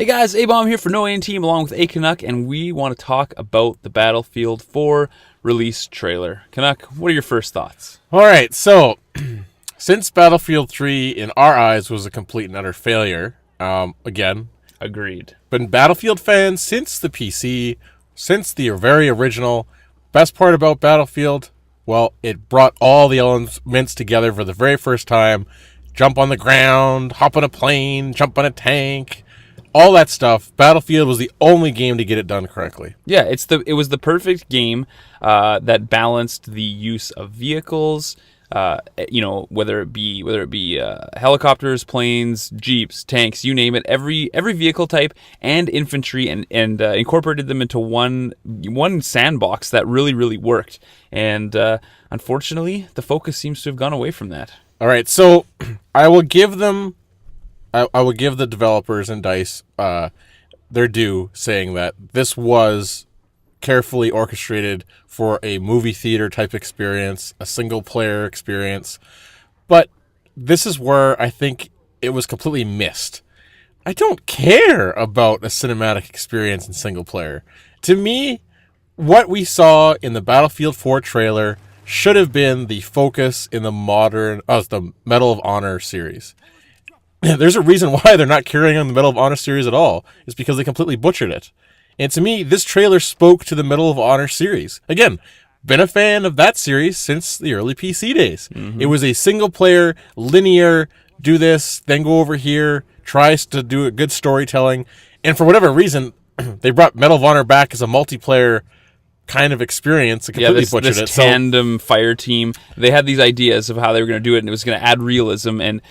Hey guys, A-Bomb here for noEHinTEAM along with A Canuck, and we want to talk about the Battlefield 4 release trailer. Canuck, what are your first thoughts? All right, so since Battlefield 3 in our eyes was a complete and utter failure, again, Agreed. been Battlefield fans since the PC, since the very original. Best part about Battlefield, well, it brought all the elements together for the very first time. Jump on the ground, hop on a plane, jump on a tank, all that stuff. Battlefield was the only game to get it done correctly. Yeah, it was the perfect game that balanced the use of vehicles. Whether it be helicopters, planes, jeeps, tanks, you name it, every vehicle type and infantry, and incorporated them into one sandbox that really worked. And unfortunately, the focus seems to have gone away from that. All right, so I will give them, I will give the developers and DICE their due, saying that this was carefully orchestrated for a movie theater type experience, a single player experience. But this is where I think it was completely missed. I don't care about a cinematic experience in single player. To me, what we saw in the Battlefield 4 trailer should have been the focus in the the Medal of Honor series. There's a reason why they're not carrying on the Medal of Honor series at all. It's because they completely butchered it. And to me, this trailer spoke to the Medal of Honor series. Again, been a fan of that series since the early PC days. Mm-hmm. It was a single-player, linear, do this, then go over here, tries to do a good storytelling. And for whatever reason, they brought Medal of Honor back as a multiplayer kind of experience. And completely butchered this tandem fire team. They had these ideas of how they were going to do it, and it was going to add realism. And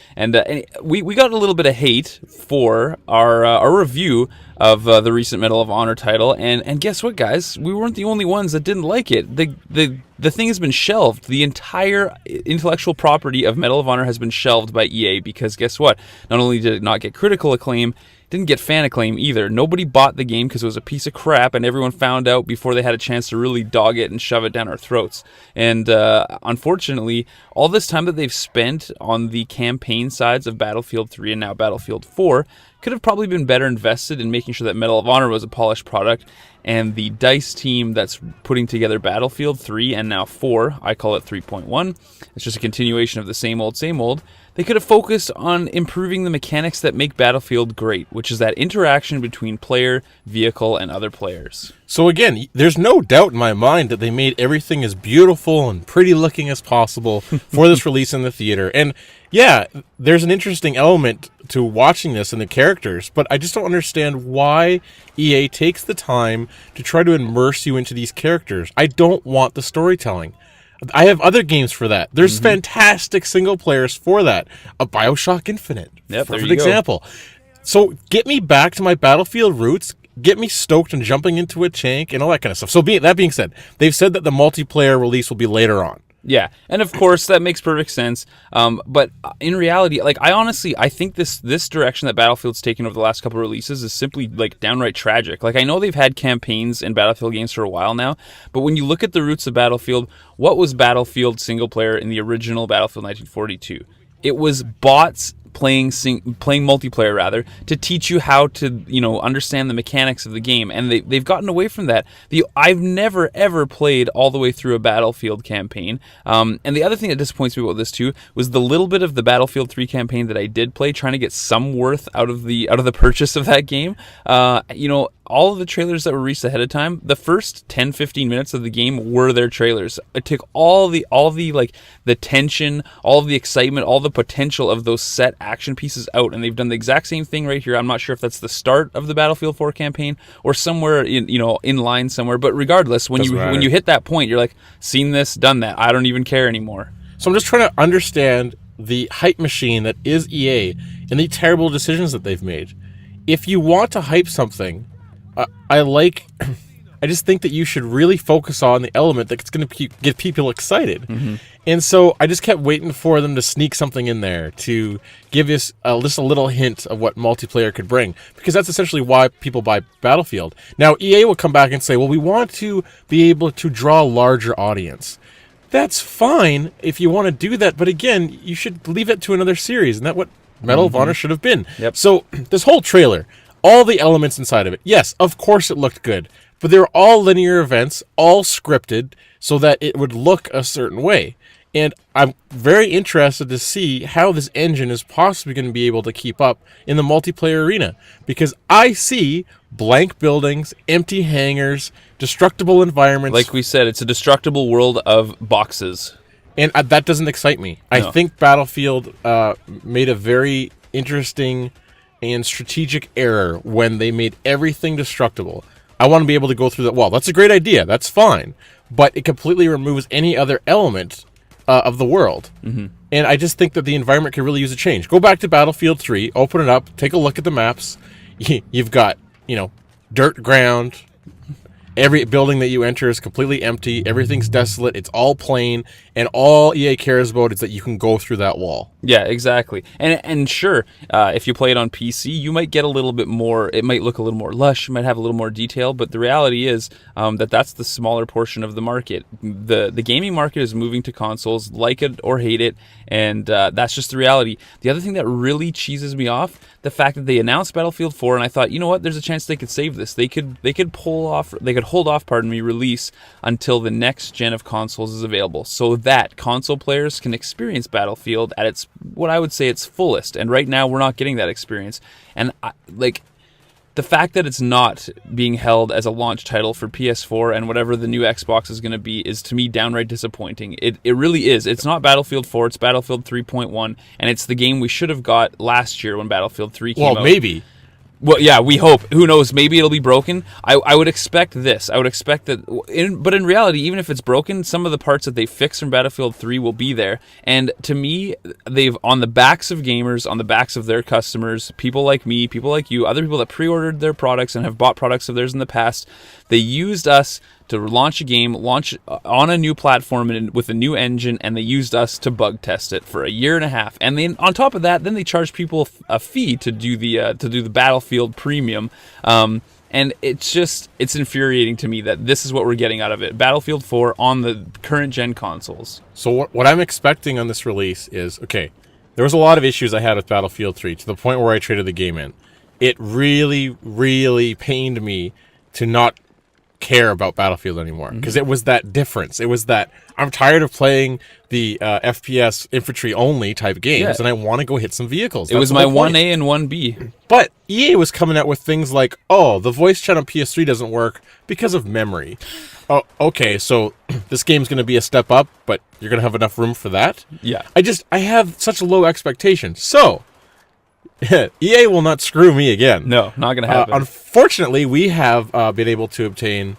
we got a little bit of hate for our review of the recent Medal of Honor title, and guess what, guys? We weren't the only ones that didn't like it. The thing has been shelved. The entire intellectual property of Medal of Honor has been shelved by EA because guess what? Not only did it not get critical acclaim, it didn't get fan acclaim either. Nobody bought the game because it was a piece of crap, and everyone found out before they had a chance to really dog it and shove it down our throats. And unfortunately, all this time that they've spent on the campaign sides of Battlefield 3 and now Battlefield 4 could have probably been better invested in making sure that Medal of Honor was a polished product, and the DICE team that's putting together Battlefield 3 and now 4, I call it 3.1, it's just a continuation of the same old, they could have focused on improving the mechanics that make Battlefield great, which is that interaction between player, vehicle, and other players. So again, there's no doubt in my mind that they made everything as beautiful and pretty looking as possible for this release in the theater. And yeah, there's an interesting element to watching this and the characters, but I just don't understand why EA takes the time to try to immerse you into these characters. I don't want the storytelling. I have other games for that. There's fantastic single players for that. A BioShock Infinite, for example. So get me back to my Battlefield roots. Get me stoked and jumping into a tank and all that kind of stuff. So that being said, they've said that the multiplayer release will be later on. Yeah, and of course that makes perfect sense. But in reality, I think this direction that Battlefield's taken over the last couple of releases is simply downright tragic. I know they've had campaigns in Battlefield games for a while now, but when you look at the roots of Battlefield, what was Battlefield single player in the original Battlefield 1942? It was bots playing multiplayer rather to teach you how to understand the mechanics of the game, and they've gotten away from that. I've never ever played all the way through a Battlefield campaign, and the other thing that disappoints me about this too was the little bit of the Battlefield 3 campaign that I did play, trying to get some worth out of the purchase of that game. All of the trailers that were released ahead of time, the first 10-15 minutes of the game were their trailers. It took all the tension, all of the excitement, all the potential of those set action pieces out, and they've done the exact same thing right here. I'm not sure if that's the start of the Battlefield 4 campaign or somewhere in line somewhere, but regardless, when you hit that point, you're like, seen this, done that. I don't even care anymore. So I'm just trying to understand the hype machine that is EA and the terrible decisions that they've made. If you want to hype something, I just think that you should really focus on the element that's going to get people excited. Mm-hmm. And so I just kept waiting for them to sneak something in there to give us just a little hint of what multiplayer could bring, because that's essentially why people buy Battlefield. Now, EA will come back and say, well, we want to be able to draw a larger audience. That's fine if you want to do that, but again, you should leave it to another series, and that's what Medal of Honor should have been. Yep. So this whole trailer, all the elements inside of it. Yes, of course it looked good, but they were all linear events, all scripted, so that it would look a certain way. And I'm very interested to see how this engine is possibly going to be able to keep up in the multiplayer arena. Because I see blank buildings, empty hangars, destructible environments. Like we said, it's a destructible world of boxes. And that doesn't excite me. No. I think Battlefield made a very interesting and strategic error when they made everything destructible. I want to be able to go through that wall. That's a great idea. That's fine. But it completely removes any other element of the world. Mm-hmm. And I just think that the environment could really use a change. Go back to Battlefield 3, open it up, take a look at the maps. You've got, dirt ground. Every building that you enter is completely empty. Everything's desolate. It's all plain. And all EA cares about is that you can go through that wall. Yeah, exactly. And sure, if you play it on PC, you might get a little bit more, it might look a little more lush, it might have a little more detail, but the reality is that's the smaller portion of the market. The gaming market is moving to consoles, like it or hate it, and that's just the reality. The other thing that really cheeses me off, the fact that they announced Battlefield 4, and I thought, you know what, there's a chance they could save this. They could hold off, release until the next gen of consoles is available, so that console players can experience Battlefield at its, what I would say, its fullest. And right now we're not getting that experience. And the fact that it's not being held as a launch title for PS4 and whatever the new Xbox is going to be is, to me, downright disappointing. It really is. It's not Battlefield 4, it's Battlefield 3.1, and it's the game we should have got last year when Battlefield 3 came out. Well, maybe. Well, yeah, we hope. Who knows? Maybe it'll be broken. I would expect this. I would expect that. But in reality, even if it's broken, some of the parts that they fixed from Battlefield 3 will be there. And to me, they've, on the backs of gamers, on the backs of their customers, people like me, people like you, other people that pre-ordered their products and have bought products of theirs in the past, they used us to launch a game, launch on a new platform and with a new engine, and they used us to bug test it for a year and a half. And then on top of that, then they charged people a fee to do the Battlefield Premium. And it's infuriating to me that this is what we're getting out of it. Battlefield 4 on the current gen consoles. So what I'm expecting on this release is, okay, there was a lot of issues I had with Battlefield 3 to the point where I traded the game in. It really, really pained me to not care about Battlefield anymore, because it was that difference. It was that I'm tired of playing the FPS infantry only type games, and I want to go hit some vehicles. It was my 1A and 1B. But EA was coming out with things like, oh, the voice chat on PS3 doesn't work because of memory. Oh, okay, so this game's going to be a step up, but you're going to have enough room for that? Yeah. I have such a low expectation. So EA will not screw me again. No, not going to happen. Unfortunately, we have been able to obtain,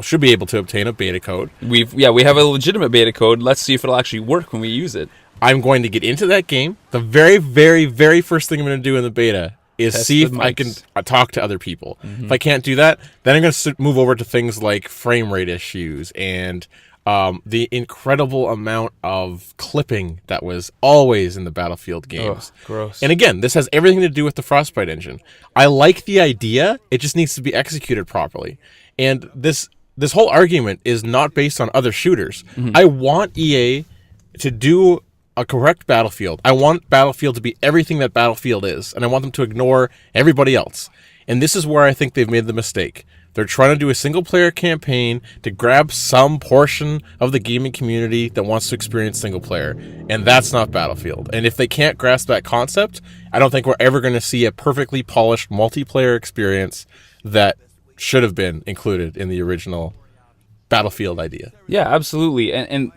should be able to obtain a beta code. We have a legitimate beta code. Let's see if it'll actually work when we use it. I'm going to get into that game. The very, very, very first thing I'm going to do in the beta is Test see if the I can mics. talk to other people. If I can't do that, then I'm going to move over to things like frame rate issues and the incredible amount of clipping that was always in the Battlefield games. Ugh, gross. And again, this has everything to do with the Frostbite engine. I like the idea, it just needs to be executed properly. And this whole argument is not based on other shooters. I want EA to do a correct Battlefield. I want Battlefield to be everything that Battlefield is, and I want them to ignore everybody else. And this is where I think they've made the mistake. They're trying to do a single-player campaign to grab some portion of the gaming community that wants to experience single-player, and that's not Battlefield. And if they can't grasp that concept, I don't think we're ever going to see a perfectly polished multiplayer experience that should have been included in the original Battlefield idea. Yeah, absolutely. And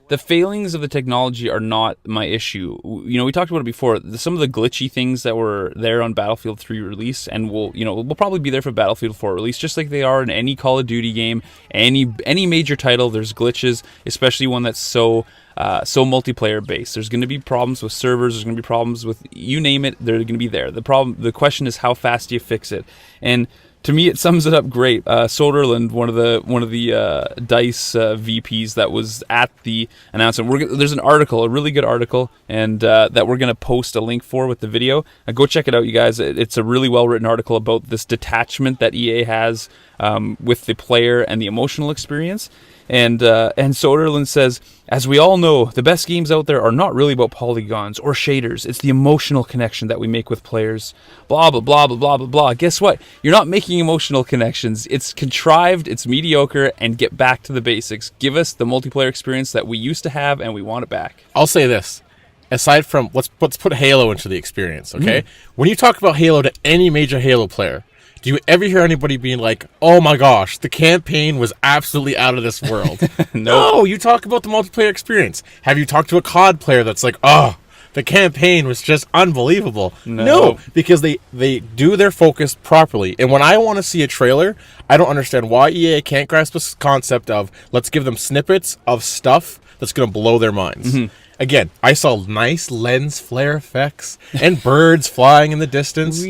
the failings of the technology are not my issue. You know, we talked about it before. Some of the glitchy things that were there on Battlefield 3 release and will probably be there for Battlefield 4 release, just like they are in any Call of Duty game, any major title. There's glitches, especially one that's so multiplayer based. There's going to be problems with servers. There's going to be problems with, you name it, they're going to be there. The question is, how fast do you fix it? And to me, it sums it up great. Soderlund, one of the DICE VPs that was at the announcement. There's an article, a really good article, and that we're going to post a link for with the video. Go check it out, you guys. It's a really well-written article about this detachment that EA has with the player and the emotional experience. And Soderlund says, as we all know, the best games out there are not really about polygons or shaders. It's the emotional connection that we make with players. Blah, blah, blah, blah, blah, blah, blah. Guess what? You're not making emotional connections. It's contrived, it's mediocre, and get back to the basics. Give us the multiplayer experience that we used to have, and we want it back. I'll say this. Aside from, let's put Halo into the experience, okay? When you talk about Halo to any major Halo player, do you ever hear anybody being like, oh my gosh, the campaign was absolutely out of this world? No, you talk about the multiplayer experience. Have you talked to a COD player that's like, oh, the campaign was just unbelievable? No, because they do their focus properly. And when I want to see a trailer, I don't understand why EA can't grasp this concept of, let's give them snippets of stuff that's going to blow their minds. Again, I saw nice lens flare effects and birds flying in the distance.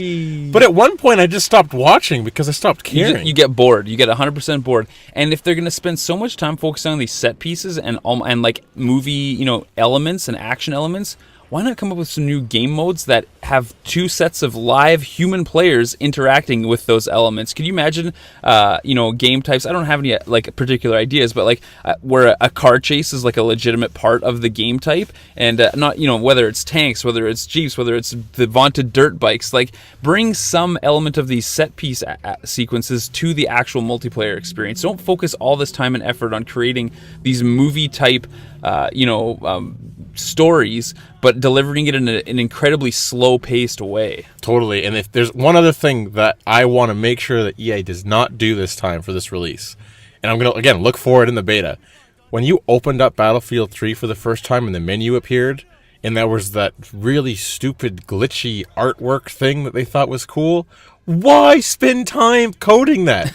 But at one point, I just stopped watching because I stopped caring. You get bored. You get 100% bored. And if they're going to spend so much time focusing on these set pieces and like movie, elements and action elements, why not come up with some new game modes that have two sets of live human players interacting with those elements? Can you imagine, game types? I don't have any like particular ideas, but where a car chase is like a legitimate part of the game type, and not whether it's tanks, whether it's jeeps, whether it's the vaunted dirt bikes. Like bring some element of these set piece sequences to the actual multiplayer experience. Don't focus all this time and effort on creating these movie type, stories, but delivering it in an incredibly slow-paced way. Totally. And if there's one other thing that I want to make sure that EA does not do this time for this release, and I'm going to, again, look for it in the beta. When you opened up Battlefield 3 for the first time and the menu appeared, and there was that really stupid, glitchy artwork thing that they thought was cool, why spend time coding that?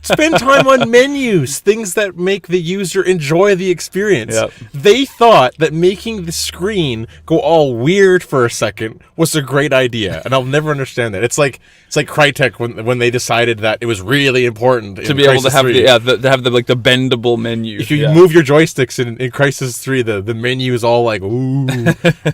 Spend time on menus, things that make the user enjoy the experience. They thought that making the screen go all weird for a second was a great idea, and I'll never understand that. It's like Crytek when they decided that it was really important to be able to have the bendable menu. If you move your joysticks in Crysis 3, the menu is all like, ooh.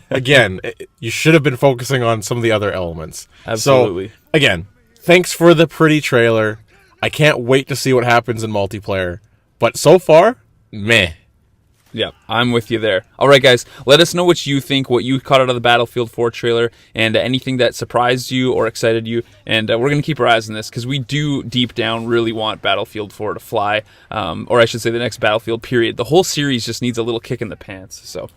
Again, you should have been focusing on some of the other elements. Absolutely. So, again, thanks for the pretty trailer. I can't wait to see what happens in multiplayer. But so far, meh. Yeah, I'm with you there. All right, guys, let us know what you think, what you caught out of the Battlefield 4 trailer, and anything that surprised you or excited you. And we're going to keep our eyes on this because we do, deep down, really want Battlefield 4 to fly. Or I should say the next Battlefield, period. The whole series just needs a little kick in the pants. So,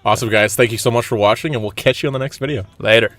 awesome, guys. Thank you so much for watching, and we'll catch you on the next video. Later.